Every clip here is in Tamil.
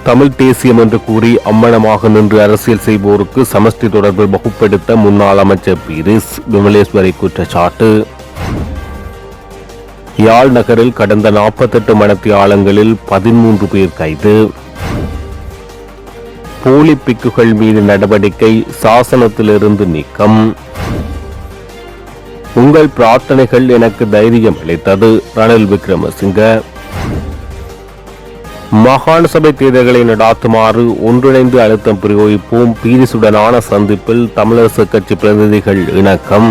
தமிழ் தேசியம் என்று கூறி அம்மனமாக நின்று அரசியல் செய்வோருக்கு சமஷ்டி தொடர்பில் வகுப்படுத்த முன்னாள் அமைச்சர் பீரிஸ் விமலேஸ்வரி குற்றச்சாட்டு. யாழ் நகரில் கடந்த 48 மணித்தியாலங்களில் 13 பேர் கைது. போலி பிக்குகள் மீது நடவடிக்கை, சாசனத்திலிருந்து நீக்கம். உங்கள் பிரார்த்தனைகள் எனக்கு தைரியம் அளித்தது, ரணில் விக்ரமசிங்க. மாகாண சபை தேர்தல்களை நடாத்துமாறு ஒன்றிணைந்து அழுத்தம் பிரயோகிப்போம், பீரிசுடனான சந்திப்பில் தமிழரசு கட்சி பிரதிநிதிகள் இணக்கம்.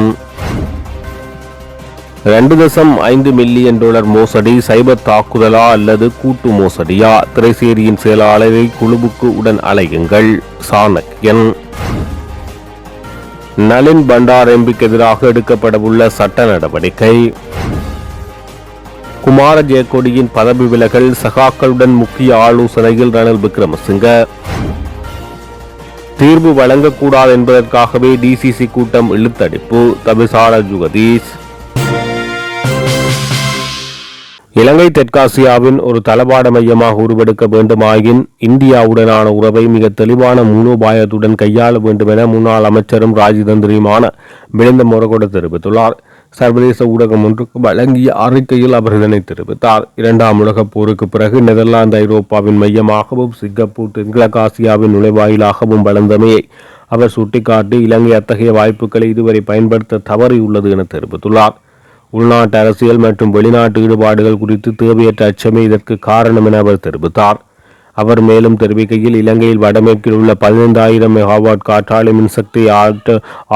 $2.5 மில்லியன் மோசடி, சைபர் தாக்குதலா அல்லது கூட்டு மோசடியா? திரைசேரியின் செயலாளரை குழுவுக்கு உடன் அலையுங்கள், சாணக்கியன். நளின் பண்டார் எம்பிக்கு எதிராக எடுக்கப்படவுள்ள சட்ட நடவடிக்கை. குமார ஜெயக்கொடியின் பதவி விலகல், சகாக்களுடன் முக்கிய ஆலோசனையில் ரணில் விக்ரமசிங்க. தீர்வு வழங்கக்கூடாது என்பதற்காகவே டிசிசி கூட்டம் இழுத்தடிப்பு, தவிசாள ஜுகதீஷ். இலங்கை தெற்காசியாவின் ஒரு தளபாட மையமாக உருவெடுக்க வேண்டுமாயின் இந்தியாவுடனான உறவை மிக தெளிவான மூலோபாயத்துடன் கையாள வேண்டும் என முன்னாள் அமைச்சரும் ராஜதந்திரியுமான மிலிந்த மொரகொட தெரிவித்துள்ளார். சர்வதேச ஊடகம் ஒன்றுக்கு வழங்கிய அறிக்கையில் அவர் இதனை தெரிவித்தார். 2ஆம் உலகப் போருக்கு பிறகு நெதர்லாந்து ஐரோப்பாவின் மையமாகவும் சிங்கப்பூர் தென்கிழக்காசியாவின் நுழைவாயிலாகவும் வளர்ந்தமையை அவர் சுட்டிக்காட்டி இலங்கை அத்தகைய வாய்ப்புகளை இதுவரை பயன்படுத்த தவறியுள்ளது என தெரிவித்துள்ளார். உள்நாட்டு அரசியல் மற்றும் வெளிநாட்டு ஈடுபாடுகள் குறித்து தேவையற்ற அச்சமே இதற்கு காரணம் என அவர் தெரிவித்தார். அவர் மேலும் தெரிவிக்கையில் இலங்கையில் வடமேற்கில் உள்ள 15,000 மெகாவாட் காற்றாலை மின்சக்தி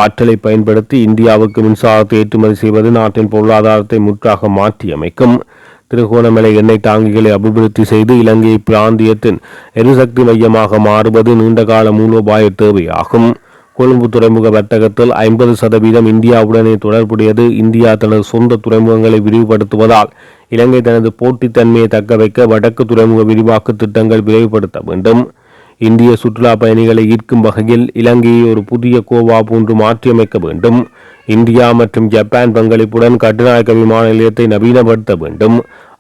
ஆற்றலை பயன்படுத்தி இந்தியாவுக்கு மின்சாரத்தை ஏற்றுமதி செய்வது நாட்டின் பொருளாதாரத்தை முற்றாக மாற்றியமைக்கும். திருகோணமலை எண்ணெய் தாங்கிகளை அபிவிருத்தி செய்து இலங்கை பிராந்தியத்தின் எரிசக்தி மையமாக மாறுவது நீண்டகால மூலோபாய தேவையாகும். கொழும்பு துறைமுக வர்த்தகத்தில் 50% இந்தியாவுடனே தொடர்புடையது. இந்தியா தனது சொந்த துறைமுகங்களை விரிவுபடுத்துவதால் இலங்கை தனது போட்டித்தன்மையை தக்க வைக்க வடக்கு துறைமுக விரிவாக்க திட்டங்கள் விரைவுபடுத்த வேண்டும். இந்திய சுற்றுலா பயணிகளை ஈர்க்கும் வகையில் இலங்கையை ஒரு புதிய கோவா போன்று மாற்றியமைக்க வேண்டும். இந்தியா மற்றும் ஜப்பான் பங்களிப்புடன் கட்டுநாயக்க விமான நிலையத்தை நவீனப்படுத்த வேண்டும்.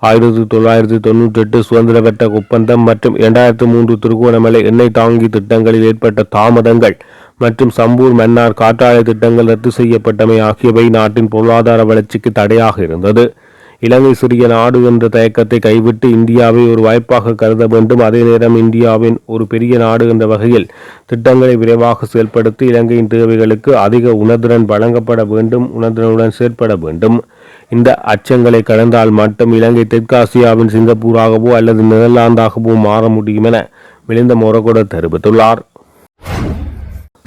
1998 சுதந்திர வர்த்தக ஒப்பந்தம் மற்றும் 2003 திருகோணமலை எண்ணெய் தாங்கி திட்டங்களில் ஏற்பட்ட தாமதங்கள் மற்றும் சம்பூர் மன்னார் காற்றாலை திட்டங்கள் ரத்து செய்யப்பட்டமை ஆகியவை நாட்டின் பொருளாதார வளர்ச்சிக்கு தடையாக இருந்தது. இலங்கை சிறிய நாடு என்ற தயக்கத்தை கைவிட்டு இந்தியாவை ஒரு வாய்ப்பாக கருத வேண்டும். அதே நேரம் இந்தியாவின் ஒரு பெரிய நாடு என்ற வகையில் திட்டங்களை விரைவாக செயல்படுத்தி இலங்கையின் தேவைகளுக்கு அதிக உணர்திறன் வழங்கப்பட வேண்டும், உணர்திறனுடன் செயற்பட வேண்டும். இந்த அச்சங்களை கடந்தால் மட்டும் இலங்கை தெற்காசியாவின் சிங்கப்பூராகவோ அல்லது நெதர்லாந்தாகவோ மாற முடியும் என மிலிந்த மொரகொட தெரிவித்துள்ளார்.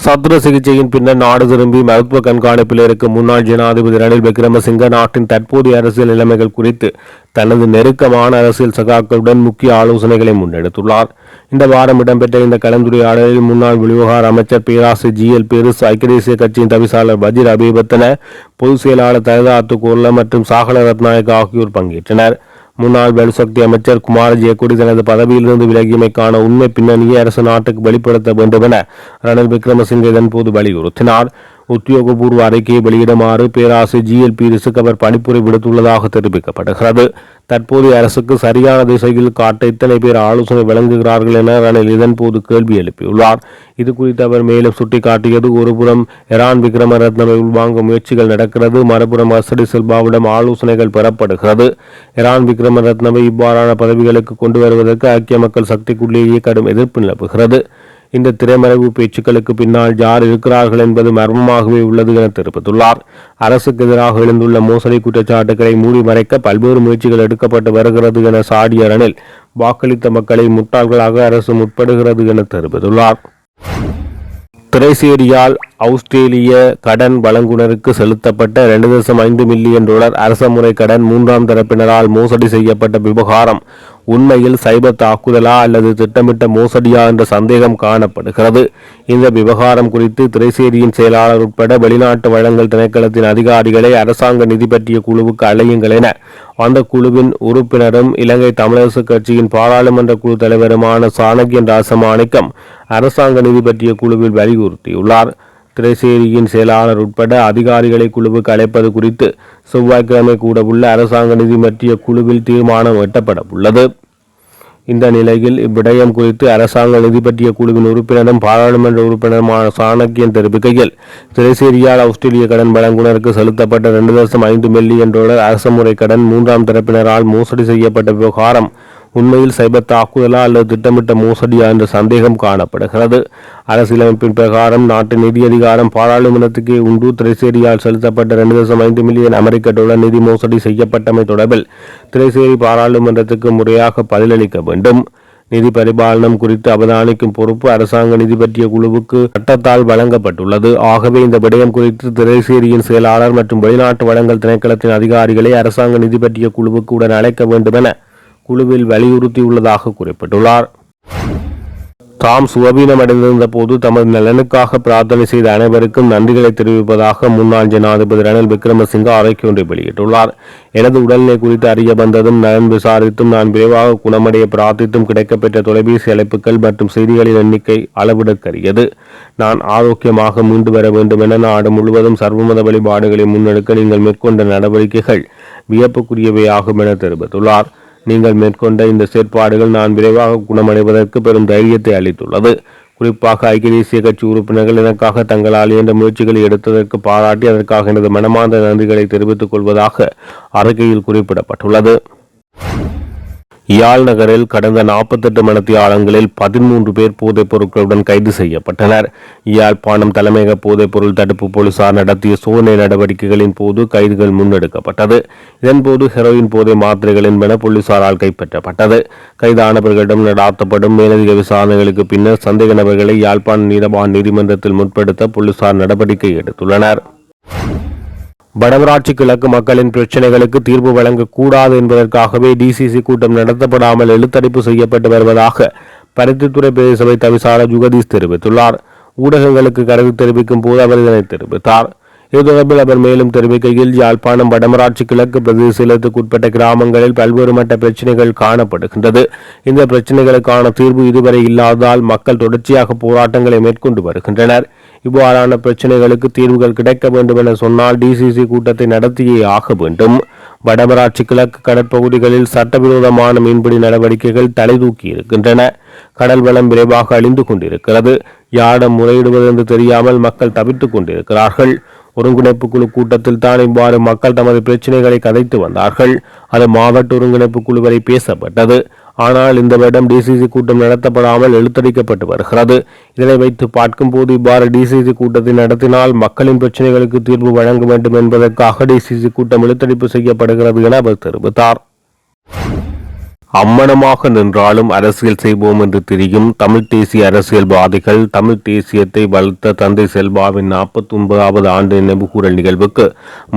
சத்திர சிகிச்சையின் பின்னர் நாடு திரும்பி மருத்துவ கண்காணிப்பில் இருக்கும் முன்னாள் ஜனாதிபதி ரணில் விக்ரமசிங்க நாட்டின் தற்போதைய அரசியல் நிலைமைகள் குறித்து தனது நெருக்கமான அரசியல் சகாக்களுடன் முக்கிய ஆலோசனைகளை முன்னெடுத்துள்ளார். இந்த வாரம் இடம்பெற்ற இந்த கலந்துரையாடலில் முன்னாள் வெளிவிவகார அமைச்சர் பேராசிரியர் GL பீரிஸ், ஐக்கிய தேசிய கட்சியின் தவிசாளர் வஜிர அபேவர்த்தன, பொதுச் செயலாளர் தலதா அத்துக்கோர்ல மற்றும் சாகல ரத்நாயக் ஆகியோர் பங்கேற்றனர். முன்னாள் வலுசக்தி அமைச்சர் குமார ஜெயக்கொடி தனது பதவியிலிருந்து விலகியமைக்கான உண்மை பின்னணியை அரசு நாட்டுக்கு வெளிப்படுத்த வேண்டும் என ரணில் விக்ரமசிங்கே இதன்போது வலியுறுத்தினார். உத்தியோகபூர்வ அறிக்கையை வெளியிடுமாறு பேராசிரியர் GL பீரிஸுக்கு அவர் பணிப்புரை விடுத்துள்ளதாக தெரிவிக்கப்படுகிறது. தற்போதைய அரசுக்கு சரியான திசையில் காட்ட இத்தனை பேர் ஆலோசனை வழங்குகிறார்கள் என ரணில் இதன்போது கேள்வி எழுப்பியுள்ளார். இது குறித்து அவர் மேலும் சுட்டிக்காட்டியது, ஒருபுறம் இரான் விக்ரமரத்னவை உள்வாங்கும் முயற்சிகள் நடக்கிறது, மறுபுறம் அசடி செல்பாவிடம் ஆலோசனைகள் பெறப்படுகிறது. இரான் விக்ரமரத்னவை இவ்வாறான பதவிகளுக்கு கொண்டு வருவதற்கு ஐக்கிய மக்கள் சக்திக்குள்ளேயே கடும் எதிர்ப்பு நிலவுகிறது. இந்த திரைமறைவு பேச்சுக்களுக்கு பின்னால் யார் இருக்கிறார்கள் என்பது மர்மமாகவே உள்ளது என தெரிவித்துள்ளார். அரசுக்கு எதிராக எழுந்துள்ள மோசடி குற்றச்சாட்டுகளை மூடி மறைக்க பல்வேறு முயற்சிகள் எடுக்கப்பட்டு வருகிறது என சாடிய ரணில், வாக்களித்த மக்களை முட்டாள்களாக அரசு முற்படுகிறது என தெரிவித்துள்ளார். திரைசேரியால் ஆஸ்திரேலிய கடன் வழங்குனருக்கு செலுத்தப்பட்ட $2.5 மில்லியன் அரச முறை கடன் 3ஆம் தரப்பினரால் மோசடி செய்யப்பட்ட விவகாரம் உண்மையில் சைபர் தாக்குதலா அல்லது திட்டமிட்ட மோசடியா என்ற சந்தேகம் காணப்படுகிறது. இந்த விவகாரம் குறித்து திரைசேரியின் செயலாளர் உட்பட வெளிநாட்டு வழங்கல் திணைக்களத்தின் அதிகாரிகளை அரசாங்க நிதி பற்றிய குழுவுக்கு அழையுங்கள் என அந்த குழுவின் உறுப்பினரும் இலங்கை தமிழரசு கட்சியின் பாராளுமன்ற குழு தலைவருமான சாணக்கியன் ராசமாணிக்கம் அரசாங்க நிதி பற்றிய குழுவில் வலியுறுத்தியுள்ளார். திரைசேரியின் செயலாளர் உட்பட அதிகாரிகளை குழுவுக்கு அழைப்பது குறித்து செவ்வாய்க்கிழமை கூட உள்ள அரசாங்க நிதி பற்றிய குழுவில் தீர்மானம் எட்டப்பட உள்ளது. இந்த நிலையில் இவ்விடயம் குறித்து அரசாங்க நிதி பற்றிய குழுவின் உறுப்பினரும் பாராளுமன்ற உறுப்பினருமான சாணக்கியன் தெரிவிக்கையில், திரைசேரியால் ஆஸ்திரேலிய கடன் வழங்குனருக்கு செலுத்தப்பட்ட 2.5 மில்லியன் டாலர் அரசுமுறை கடன் 3ஆம் தரப்பினரால் மோசடி செய்யப்பட்ட விவகாரம் உண்மையில் சைபர் தாக்குதலா அல்லது திட்டமிட்ட மோசடியா என்ற சந்தேகம் காணப்படுகிறது. அரசியலமைப்பின் பிரகாரம் நாட்டின் நிதி அதிகாரம் பாராளுமன்றத்துக்கே உண்டு. திரைசேரியால் செலுத்தப்பட்ட 2.5 மில்லியன் அமெரிக்க டாலர் நிதி மோசடி செய்யப்பட்டமை தொடர்பில் திரைசேரி பாராளுமன்றத்துக்கு முறையாக பதிலளிக்க வேண்டும். நிதி பரிபாலனம் குறித்து அவதானிக்கும் பொறுப்பு அரசாங்க நிதி பற்றிய குழுவுக்கு சட்டத்தால் வழங்கப்பட்டுள்ளது. ஆகவே இந்த விடயம் குறித்து திரைசேரியின் செயலாளர் மற்றும் வெளிநாட்டு வழங்கல் திணைக்களத்தின் அதிகாரிகளை அரசாங்க நிதி பற்றிய குழுவுக்கு உடன் அழைக்க வேண்டும் என குழுவில் வலியுறுத்தியுள்ளதாக குறிப்பிட்டுள்ளார். தாம் சுகவீனமடைந்திருந்த போது தமது நலனுக்காக பிரார்த்தனை செய்த அனைவருக்கும் நன்றிகளை தெரிவிப்பதாக முன்னாள் ஜனாதிபதி ரணில் விக்ரமசிங்க அறிக்கை ஒன்றை வெளியிட்டுள்ளார். எனது உடல்நிலை குறித்து அறிய வந்ததும் நலன் விசாரித்தும் நான் விரைவாக குணமடைய பிரார்த்தித்தும் கிடைக்கப்பெற்ற தொலைபேசி அழைப்புகள் மற்றும் செய்திகளின் எண்ணிக்கை அளவிடற்கரியது. நான் ஆரோக்கியமாக மீண்டு வர வேண்டும் என நாடு முழுவதும் சர்வமத வழிபாடுகளை முன்னெடுக்க நீங்கள் மேற்கொண்ட நடவடிக்கைகள் வியப்புக்குரியவையாகும் என தெரிவித்துள்ளார். நீங்கள் மேற்கொண்ட இந்த செயற்பாடுகள் நான் விரைவாக குணமடைவதற்கு பெரும் தைரியத்தை அளித்துள்ளது. குறிப்பாக ஐக்கிய தேசிய கட்சி உறுப்பினர்கள் எனக்காக தங்களால் இயன்ற முயற்சிகளை எடுத்ததற்கு பாராட்டி அதற்காக எனது மனமார்ந்த நன்றிகளை தெரிவித்துக் கொள்வதாக அறிக்கையில் குறிப்பிடப்பட்டுள்ளது. யாழ் நகரில் கடந்த 48 மணித்தியாலங்களில் 13 பேர் போதைப் பொருட்களுடன் கைது செய்யப்பட்டனர். யாழ்ப்பாணம் தலைமையக போதைப் பொருள் தடுப்பு போலீசார் நடத்திய சோதனை நடவடிக்கைகளின் போது கைதுகள் முன்னெடுக்கப்பட்டது. இதன்போது ஹெரோயின் போதை மாத்திரைகள் என்பன போலீசாரால் கைப்பற்றப்பட்டது. கைதானவர்களிடம் நடாத்தப்படும் மேலதிக விசாரணைகளுக்கு பின்னர் சந்தேக நபர்களை யாழ்ப்பாண நீதவான் நீதிமன்றத்தில் முற்படுத்த போலீசார் நடவடிக்கை எடுத்துள்ளனர். வடமராட்சி கிழக்கு மக்களின் பிரச்சினைகளுக்கு தீர்வு வழங்கக்கூடாது என்பதற்காகவே டிசிசி கூட்டம் நடத்தப்படாமல் எழுத்தடிப்பு செய்யப்பட்டு வருவதாக பருத்தித்துறை பிரதேசபை தவிசாளர் ஜுகதீஷ் தெரிவித்துள்ளார். ஊடகங்களுக்கு கருத்து தெரிவிக்கும் போது அவர் இதனை தெரிவித்தார். இது தொடர்பில் அவர் மேலும் தெரிவிக்கையில், யாழ்ப்பாணம் வடமராட்சி கிழக்கு பிரதேசத்துக்கு உட்பட்ட கிராமங்களில் பல்வேறு மட்ட பிரச்சினைகள் காணப்படுகின்றது. இந்த பிரச்சினைகளுக்கான தீர்வு இதுவரை இல்லாததால் மக்கள் தொடர்ச்சியாக போராட்டங்களை மேற்கொண்டு வருகின்றனர். இவ்வாறான பிரச்சினைகளுக்கு தீர்வுகள் கிடைக்க வேண்டும் என சொன்னால் டிசிசி கூட்டத்தை நடத்தியே ஆக வேண்டும். வடமராட்சி கிழக்கு கடற்பகுதிகளில் சட்டவிரோதமான மீன்பிடி நடவடிக்கைகள் தலை தூக்கி இருக்கின்றன. கடல் வளம் விரைவாக அழிந்து கொண்டிருக்கிறது. யாரிடம் முறையிடுவது என்று தெரியாமல் மக்கள் தவித்துக் கொண்டிருக்கிறார்கள். ஒருங்கிணைப்பு குழு கூட்டத்தில் தான் இவ்வாறு மக்கள் தமது பிரச்சனைகளை கதைத்து வந்தார்கள். அது மாவட்ட ஒருங்கிணைப்பு குழு வரை பேசப்பட்டது. ஆனால் இந்த வருடம் டிசிசி கூட்டம் நடத்தப்படாமல் இழுத்தடிக்கப்பட்டு வருகிறது. இதனை வைத்து பார்க்கும் போது இவ்வாறு டிசிசி கூட்டத்தை நடத்தினால் மக்களின் பிரச்சனைகளுக்கு தீர்வு வழங்க வேண்டும் என்பதற்காக டிசிசி கூட்டம் இழுத்தடிப்பு செய்யப்படுகிறது என அவர் தெரிவித்தார். அம்மனமாக நின்றாலும் அரசியல் செய்வோம் என்று தெரியும் தமிழ் தேசிய அரசியல்வாதிகள் தமிழ் தேசியத்தை வளர்த்த தந்தை செல்வாவின் 49வது ஆண்டு நினைவுகூரல் நிகழ்வுக்கு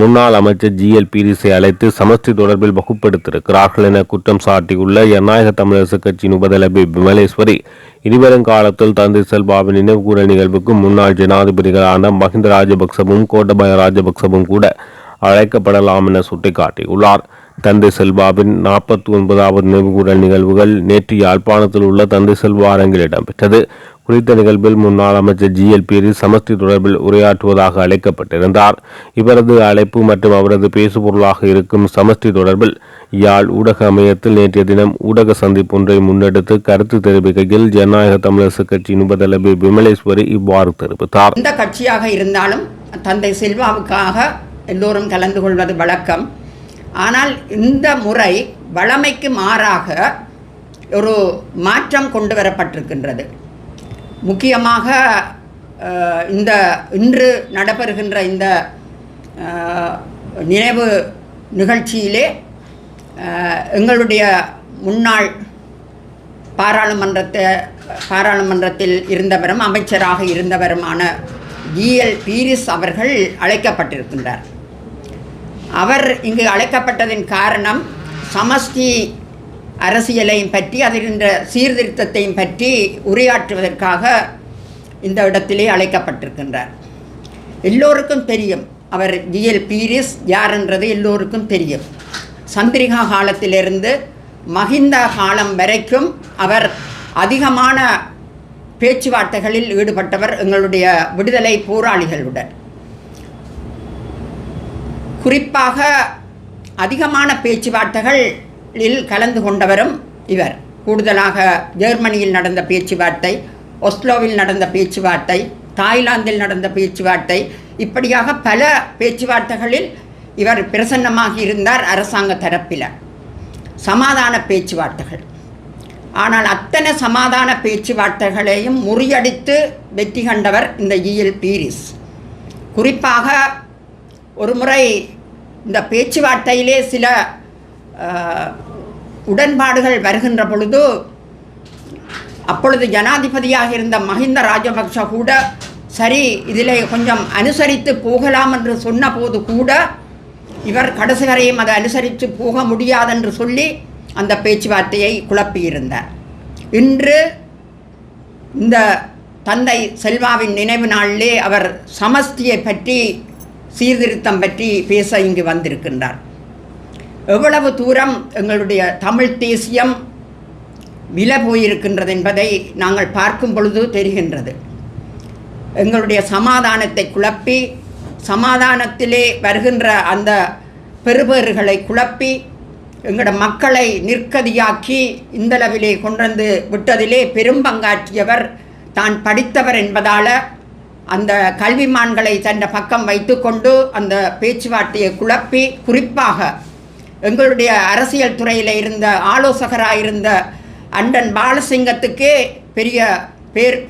முன்னாள் அமைச்சர் GL பீரிஸை அழைத்து சமஷ்டி தொடர்பில் வகுப்படுத்தியிருக்கிறார்கள் என குற்றம் சாட்டியுள்ள ஜனநாயக தமிழரசு கட்சியின் உபதலைவி விமலேஸ்வரி, இனிவரும் காலத்தில் தந்தை செல்வாவின் நினைவுகூரல் நிகழ்வுக்கு முன்னாள் ஜனாதிபதிகளான மஹிந்த ராஜபக்சவும் கோட்டபாய ராஜபக்சவும் கூட அழைக்கப்படலாம் என சுட்டிக்காட்டியுள்ளார். தந்தை செல்வாவின் 49வது நினைவுகூரல் நிகழ்வுகள் நேற்று யாழ்ப்பாணத்தில் உள்ள தந்தை செல்வா அரங்கில் இடம்பெற்றது. குறித்த நிகழ்வில் முன்னாள் அமைச்சர் GL பீரிஸ் சமஷ்டி தொடர்பில் உரையாற்றுவதாக அழைக்கப்பட்டிருந்தார். இவரது அழைப்பு மற்றும் அவரது பேசுபொருளாக இருக்கும் சமஷ்டி தொடர்பில் யாழ் ஊடக அமையத்தில் நேற்றைய தினம் ஊடக சந்திப்பு ஒன்றை முன்னெடுத்து கருத்து தெரிவிக்கையில் ஜனநாயக தமிழரசு கட்சியின் உபதலைவி விமலேஸ்வரி இவ்வாறு தெரிவித்தார். எந்த கட்சியாக இருந்தாலும் தந்தை செல்வாவுக்காக எல்லோரும் கலந்து கொள்வது வழக்கம். ஆனால் இந்த முறை வழமைக்கு மாறாக ஒரு மாற்றம் கொண்டு வரப்பட்டிருக்கின்றது. முக்கியமாக இன்று நடைபெறுகின்ற இந்த நினைவு நிகழ்ச்சியிலே எங்களுடைய முன்னாள் பாராளுமன்றத்தில் இருந்தவரும் அமைச்சராக இருந்தவருமான GL பீரிஸ் அவர்கள் அழைக்கப்பட்டிருக்கின்றார். அவர் இங்கு அழைக்கப்பட்டதின் காரணம் சமஷ்டி அரசியலையும் பற்றி அதில் இந்த சீர்திருத்தத்தையும் பற்றி உரையாற்றுவதற்காக இந்த இடத்திலே அழைக்கப்பட்டிருக்கின்றார். எல்லோருக்கும் தெரியும் அவர் GL பீரிஸ் யார் என்றது எல்லோருக்கும் தெரியும். சந்திரிகா காலத்திலிருந்து மஹிந்த காலம் வரைக்கும் அவர் அதிகமான பேச்சுவார்த்தைகளில் ஈடுபட்டவர் எங்களுடைய விடுதலை போராளிகளுடன். குறிப்பாக அதிகமான பேச்சுவார்த்தைகளில் கலந்து கொண்டவரும் இவர். கூடுதலாக ஜெர்மனியில் நடந்த பேச்சுவார்த்தை, ஒஸ்லோவில் நடந்த பேச்சுவார்த்தை, தாய்லாந்தில் நடந்த பேச்சுவார்த்தை, இப்படியாக பல பேச்சுவார்த்தைகளில் இவர் பிரசன்னமாகி இருந்தார் அரசாங்க தரப்பில், சமாதான பேச்சுவார்த்தைகள். ஆனால் அத்தனை சமாதான பேச்சுவார்த்தைகளையும் முறியடித்து வெற்றி கண்டவர் இந்த ஈஎல் பீரிஸ். குறிப்பாக ஒரு முறை இந்த பேச்சுவார்த்தையிலே சில உடன்பாடுகள் வருகின்ற பொழுது, அப்பொழுது ஜனாதிபதியாக இருந்த மஹிந்த ராஜபக்ஷ கூட சரி இதில் கொஞ்சம் அனுசரித்து போகலாம் என்று சொன்னபோது கூட இவர் கடைசி வரையும் அதை அனுசரித்து போக முடியாதென்று சொல்லி அந்த பேச்சுவார்த்தையை குழப்பியிருந்தார். இன்று இந்த தந்தை செல்வாவின் நினைவு நாளிலே அவர் சமஸ்தியை பற்றி, சீர்திருத்தம் பற்றி பேச இங்கு வந்திருக்கின்றார். எவ்வளவு தூரம் எங்களுடைய தமிழ் தேசியம் விலை போயிருக்கின்றது என்பதை நாங்கள் பார்க்கும் பொழுது தெரிகின்றது. எங்களுடைய சமாதானத்தை குழப்பி, சமாதானத்திலே வருகின்ற அந்த பெறுபேறுகளை குழப்பி, எங்களோட மக்களை நிற்கதியாக்கி இந்தளவிலே கொண்டு விட்டதிலே பெரும்பங்காற்றியவர் தான் படித்தவர் என்பதால் அந்த கல்விமான்களை தன் பக்கம் வைத்து கொண்டு அந்த பேச்சுவார்த்தையை குழப்பி, குறிப்பாக எங்களுடைய அரசியல் துறையில் இருந்த ஆலோசகராக இருந்த அண்டன் பாலசிங்கத்துக்கே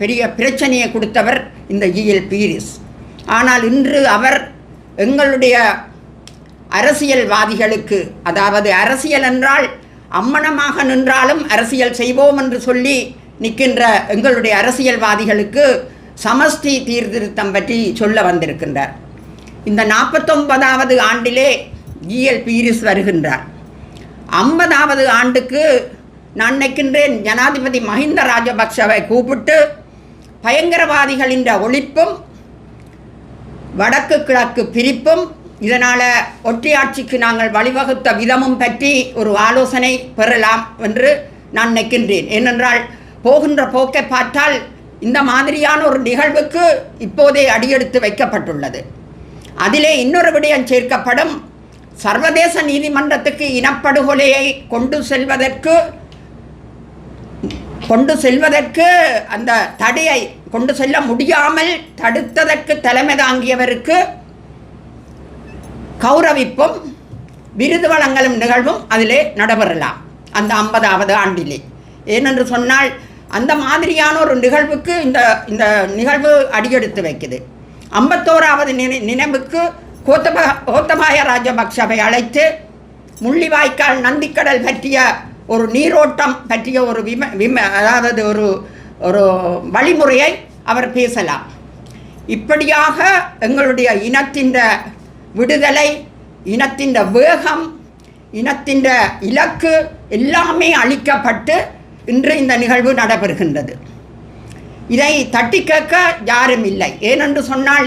பெரிய பிரச்சனையை கொடுத்தவர் இந்த ஈஎல் பீரிஸ். ஆனால் இன்று அவர் எங்களுடைய அரசியல்வாதிகளுக்கு, அதாவது அரசியல் என்றால் அம்மனமாக நின்றாலும் அரசியல் செய்வோம் என்று சொல்லி நிற்கின்ற எங்களுடைய அரசியல்வாதிகளுக்கு சமஷ்டி சீர்திருத்தம் பற்றி சொல்ல வந்திருக்கின்றார். இந்த 49வது ஆண்டிலே ஈஎல் பீரிஸ் வருகின்றார். 50வது ஆண்டுக்கு நான் நினைக்கின்றேன் ஜனாதிபதி மஹிந்த ராஜபக்ஷவை கூப்பிட்டு பயங்கரவாதிகளின் ஒழிப்பும் வடக்கு கிழக்கு பிரிப்பும் இதனால் ஒற்றையாட்சிக்கு நாங்கள் வழிவகுத்த விதமும் பற்றி ஒரு ஆலோசனை பெறலாம் என்று நான் நினைக்கின்றேன். ஏனென்றால் போகின்ற போக்கை பார்த்தால் இந்த மாதிரியான ஒரு நிகழ்வுக்கு இப்போதே அடியெடுத்து வைக்கப்பட்டுள்ளது. அதிலே இன்னொரு விடயம் சேர்க்கப்படும். சர்வதேச நீதிமன்றத்துக்கு இனப்படுகொலையை கொண்டு செல்வதற்கு அந்த தடையை கொண்டு செல்ல முடியாமல் தடுத்ததற்கு தலைமை தாங்கியவருக்கு கௌரவிப்பும் விருது வழங்கலும் நிகழ்வும் அதிலே நடைபெறலாம் அந்த 50வது ஆண்டிலே. ஏனென்று சொன்னால் அந்த மாதிரியான ஒரு நிகழ்வுக்கு இந்த நிகழ்வு அடியெடுத்து வைக்குது. 51வது நினைவுக்கு கோத்தபாய ராஜபக்ஷவை அழைத்து முள்ளிவாய்க்கால் நந்திக்கடல் பற்றிய ஒரு நீரோட்டம் பற்றிய ஒரு அதாவது ஒரு வழிமுறையை அவர் பேசலாம். இப்படியாக எங்களுடைய இனத்தின் விடுதலை, இனத்தின் வேகம், இனத்தின் இலக்கு எல்லாமே அளிக்கப்பட்டு இன்று இந்த நிகழ்வு நடைபெறுகின்றது. இதை தட்டி கேட்க யாரும் இல்லை. ஏனென்று சொன்னால்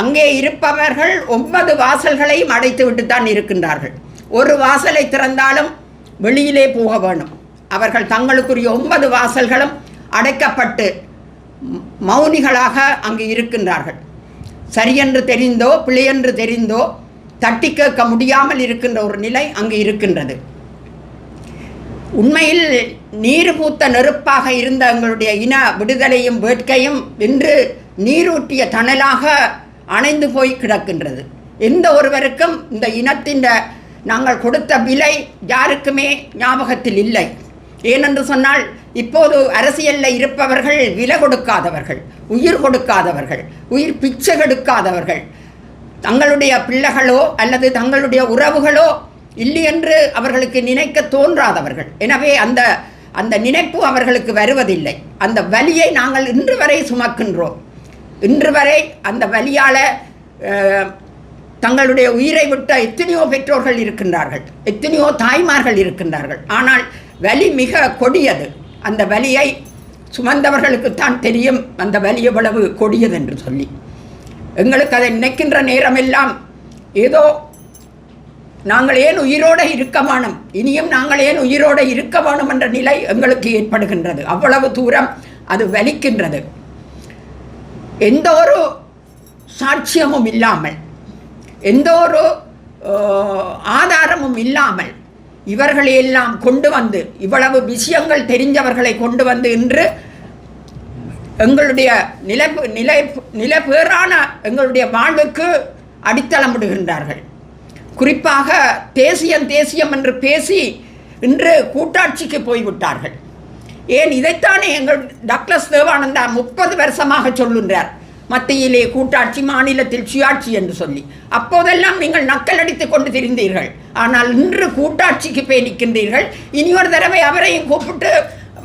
அங்கே இருப்பவர்கள் 9 வாசல்களையும் அடைத்து விட்டுத்தான் இருக்கின்றார்கள். ஒரு வாசலை திறந்தாலும் வெளியிலே போக வேணும். அவர்கள் தங்களுக்குரிய 9 வாசல்களும் அடைக்கப்பட்டு மௌனிகளாக அங்கு இருக்கின்றார்கள். சரியென்று தெரிந்தோ பிழையென்று தெரிந்தோ தட்டி கேட்க முடியாமல் இருக்கின்ற ஒரு நிலை அங்கு இருக்கின்றது. உண்மையில் நீர் பூத்த நெருப்பாக இருந்த எங்களுடைய இன விடுதலையும் வேட்கையும் இன்று நீரூற்றிய தணலாக அணைந்து போய் கிடக்கின்றது. எந்த ஒருவருக்கும் இந்த இனத்தின் நாங்கள் கொடுத்த விலை யாருக்குமே ஞாபகத்தில் இல்லை. ஏனென்று சொன்னால் இப்போது அரசியலில் இருப்பவர்கள் விலை கொடுக்காதவர்கள், உயிர் கொடுக்காதவர்கள், உயிர் பிச்சை கெடுக்காதவர்கள், தங்களுடைய பிள்ளைகளோ அல்லது தங்களுடைய உறவுகளோ இல்லை என்று அவர்களுக்கு நினைக்க தோன்றாதவர்கள். எனவே அந்த நினைப்பு அவர்களுக்கு வருவதில்லை. அந்த வலியை நாங்கள் இன்று வரை சுமக்கின்றோம். இன்று வரை அந்த வலியால் தங்களுடைய உயிரை விட்ட எத்தனையோ பெற்றோர்கள் இருக்கின்றார்கள், எத்தனையோ தாய்மார்கள் இருக்கின்றார்கள். ஆனால் வலி மிக கொடியது. அந்த வலியை சுமந்தவர்களுக்குத்தான் தெரியும் அந்த வலி எவ்வளவு கொடியது என்று சொல்லி. எங்களுக்கு அதை நினைக்கின்ற நேரமெல்லாம் ஏதோ நாங்கள் ஏன் உயிரோடு இருக்க வேணும், இனியும் நாங்கள் ஏன் உயிரோடு இருக்க வேணும் என்ற நிலை எங்களுக்கு ஏற்படுகின்றது. அவ்வளவு தூரம் அது வலிக்கின்றது. எந்த ஒரு சாட்சியமும் இல்லாமல், எந்த ஒரு ஆதாரமும் இல்லாமல் இவர்களையெல்லாம் கொண்டு வந்து, இவ்வளவு விஷயங்கள் தெரிஞ்சவர்களை கொண்டு வந்து இன்று எங்களுடைய நிலைபேறான எங்களுடைய வாழ்வுக்கு அடித்தளமிடுகின்றார்கள். குறிப்பாக தேசியம் என்று பேசி இன்று கூட்டாட்சிக்கு போய்விட்டார்கள். ஏன் இதைத்தானே எங்கள் டக்ளஸ் தேவானந்தா 30 வருஷமாக சொல்லுகிறார், மத்தியிலே கூட்டாட்சி, மாநிலத்தில் சுயாட்சி என்று சொல்லி. அப்போதெல்லாம் நீங்கள் நக்கலடித்துக் கொண்டு திரிந்தீர்கள். ஆனால் இன்று கூட்டாட்சிக்கு போய் நிற்கின்றீர்கள். இனியொரு தடவை அவரையும் கூப்பிட்டு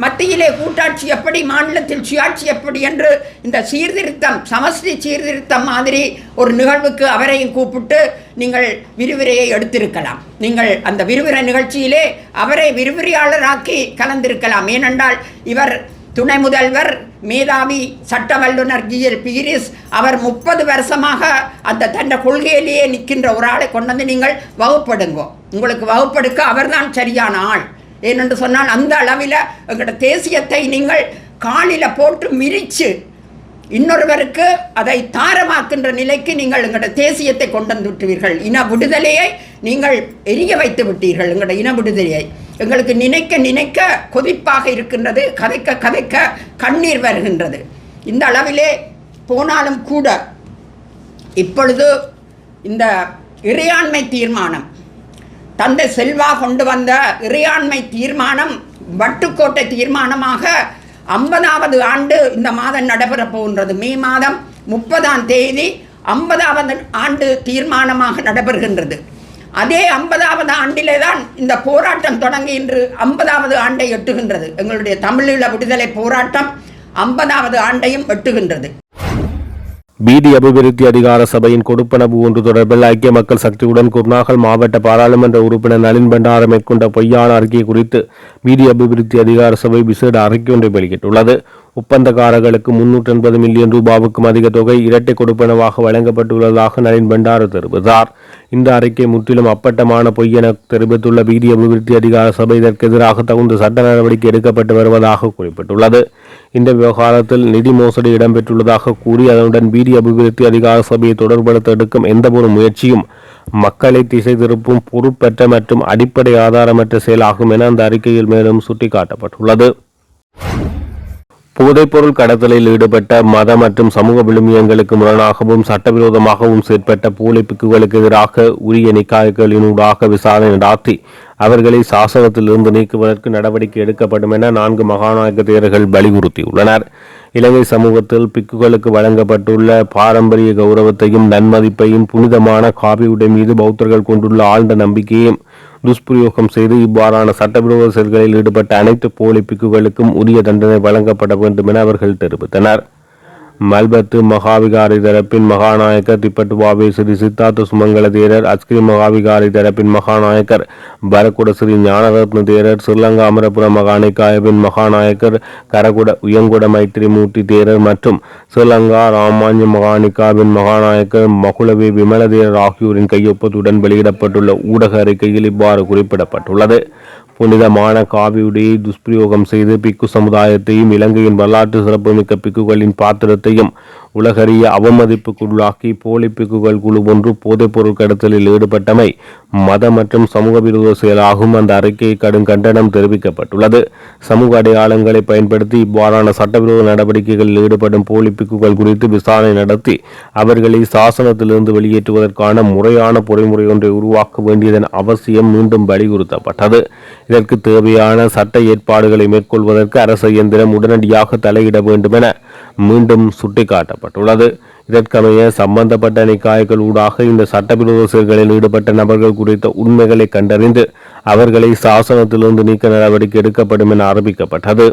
மத்தியிலே கூட்டாட்சி எப்படி, மாநிலத்தில் சுயாட்சி எப்படி என்று இந்த சீர்திருத்தம், சமஷ்டி சீர்திருத்தம் மாதிரி ஒரு நிகழ்வுக்கு அவரையும் கூப்பிட்டு நீங்கள் விரிவுரையை எடுத்திருக்கலாம். நீங்கள் அந்த விரிவுரை நிகழ்ச்சியிலே அவரை விரிவுரையாளராக்கி கலந்திருக்கலாம். ஏனென்றால் இவர் துணை முதல்வர், மேதாவி, சட்ட வல்லுநர் GL பீரிஸ். அவர் 30 வருஷமாக அந்த தன்னை கொள்கையிலேயே நிற்கின்ற ஒரு ஆளை கொண்டு வந்து நீங்கள் வகுப்படுங்கோ. உங்களுக்கு வகுப்படுக்க அவர்தான் சரியான ஆள். ஏனென்று சொன்னால் அந்த அளவில் எங்களோட தேசியத்தை நீங்கள் காலில் போட்டு மிரித்து இன்னொருவருக்கு அதை தாரமாக்கின்ற நிலைக்கு நீங்கள் எங்களோட தேசியத்தை கொண்டு வந்து விட்டுவீர்கள். இன விடுதலையை நீங்கள் எரிய வைத்து விட்டீர்கள். எங்களோட இன விடுதலையை எங்களுக்கு நினைக்க கொதிப்பாக இருக்கின்றது, கதைக்க கண்ணீர் வருகின்றது. இந்த அளவிலே போனாலும் கூட இப்பொழுது இந்த இறையாண்மை தீர்மானம், தந்தை செல்வா கொண்டு வந்த இறையாண்மை தீர்மானம் வட்டுக்கோட்டை தீர்மானமாக 50வது ஆண்டு இந்த மாதம் நடைபெறப் போகின்றது. மே மாதம் 30ஆம் தேதி 50வது ஆண்டு தீர்மானமாக நடைபெறுகின்றது. அதே 50வது ஆண்டிலே தான் இந்த போராட்டம் தொடங்கி இன்று 50வது ஆண்டை எட்டுகின்றது. எங்களுடைய தமிழீழ விடுதலை போராட்டம் 50வது ஆண்டையும் எட்டுகின்றது. பீதி அபிவிருத்தி அதிகார சபையின் கொடுப்பனவு ஒன்று தொடர்பில் ஐக்கிய மக்கள் சக்தியுடன் குருநாகல் மாவட்ட பாராளுமன்ற உறுப்பினர் நளின் பண்டார மேற்கொண்ட பொய்யான அறிக்கை குறித்து பீதி அபிவிருத்தி அதிகார சபை விசேட அறிக்கை ஒன்றை வெளியிட்டுள்ளது. ஒப்பந்தக்காரர்களுக்கு 380 மில்லியன் ரூபாவுக்கும் அதிக தொகை இரட்டை கொடுப்பனவாக வழங்கப்பட்டுள்ளதாக நளின் பண்டார தெரிவித்தார். இந்த அறிக்கை முற்றிலும் அப்பட்டமான பொய் என தெரிவித்துள்ள பீதி அபிவிருத்தி அதிகார சபை இதற்கு எதிராக தகுந்த சட்ட நடவடிக்கை எடுக்கப்பட்டு வருவதாக குறிப்பிட்டுள்ளது. இந்த விவகாரத்தில் நிதி மோசடி இடம்பெற்றுள்ளதாக கூறி அதனுடன் பீதி அபிவிருத்தி அதிகார சபையை தொடர்படுத்த எடுக்கும் எந்தவொரு முயற்சியும் மக்களை திசை திருப்பும் பொறுப்பற்ற மற்றும் அடிப்படை ஆதாரமற்ற செயலாகும் என அந்த அறிக்கையில் மேலும் சுட்டிக்காட்டப்பட்டுள்ளது. போதைப்பொருள் கடத்தலில் ஈடுபட்ட மத மற்றும் சமூக விழுமியங்களுக்கு முரணாகவும் சட்டவிரோதமாகவும் செயற்பட்ட போலி பிக்குகளுக்கு எதிராக உரிய நிக்காய்களினூடாக விசாரணை நடாத்தி அவர்களை சாசனத்திலிருந்து நீக்குவதற்கு நடவடிக்கை எடுக்கப்படும் என 4 மகாநாயக தேரர்கள் வலியுறுத்தியுள்ளனர். இலங்கை சமூகத்தில் பிக்குகளுக்கு வழங்கப்பட்டுள்ள பாரம்பரிய கௌரவத்தையும் நன்மதிப்பையும் புனிதமான காவியுடை மீது பௌத்தர்கள் கொண்டுள்ள ஆழ்ந்த நம்பிக்கையும் துஷ்பிரயோகம் செய்து இவ்வாறான சட்டவிரோத செயல்களில் ஈடுபட்ட அனைத்து போலி பிக்குகளுக்கும் உரிய தண்டனை வழங்கப்பட வேண்டும் என அவர்கள் தெரிவித்தனர். மல்பத்து மகாவிகாரி தரப்பின் மகாநாயக்கர் திப்பட்டுவாவே ஸ்ரீ சித்தார்த்த சுமங்கல தேரர், அஸ்கிரி மகாவிகாரி தரப்பின் மகாநாயக்கர் பரகுட ஸ்ரீ ஞானரத்ன தேரர், ஸ்ரீலங்கா அமரபுர மகாநிகாயவின் மகாநாயக்கர் கரகுட உயங்குட மைத்திரி மூர்த்தி தேரர் மற்றும் ஸ்ரீலங்கா ராமாஞ்ச மகாநிகாவின் மகாநாயக்கர் மகுளவே விமல தேரர் ஆகியோரின் கையொப்பத்துடன் வெளியிடப்பட்டுள்ள ஊடக அறிக்கையில் இவ்வாறு குறிப்பிடப்பட்டுள்ளது. புனிதமான காவியுடையை துஷ்பிரயோகம் செய்து பிக்கு சமுதாயத்தையும் இலங்கையின் வரலாற்று சிறப்புமிக்க பிக்குகளின் பாத்திரத்தையும் உலகறிய அவமதிப்புக்குள்ளாக்கி போலி பிக்குகள் குழு ஒன்று போதைப்பொருள் கடத்தலில் ஈடுபட்டமை மத மற்றும் சமூக விரோத செயலாகும். அந்த அறிக்கையை கடும் கண்டனம் தெரிவிக்கப்பட்டுள்ளது. சமூக அடையாளங்களை பயன்படுத்தி இவ்வாறான சட்டவிரோத நடவடிக்கைகளில் ஈடுபடும் போலி பிக்குகள் குறித்து விசாரணை நடத்தி அவர்களை சாசனத்திலிருந்து வெளியேற்றுவதற்கான முறையான பொறிமுறை ஒன்றை உருவாக்க வேண்டியதன் அவசியம் மீண்டும் வலியுறுத்தப்பட்டது. இதற்கு தேவையான சட்ட ஏற்பாடுகளை மேற்கொள்வதற்கு அரசு இயந்திரம் உடனடியாக தலையிட வேண்டும் என மீண்டும் சுட்டிக்காட்டப்பட்டுள்ளது. இதற்கமைய சம்பந்தப்பட்ட நிக்காய்கள் ஊடாக இந்த சட்டவிரோத செயல்களில் ஈடுபட்ட நபர்கள் குறித்த உண்மைகளை கண்டறிந்து அவர்களை சாசனத்திலிருந்து நீக்க நடவடிக்கை எடுக்கப்படும் என அறிவிக்கப்பட்டது.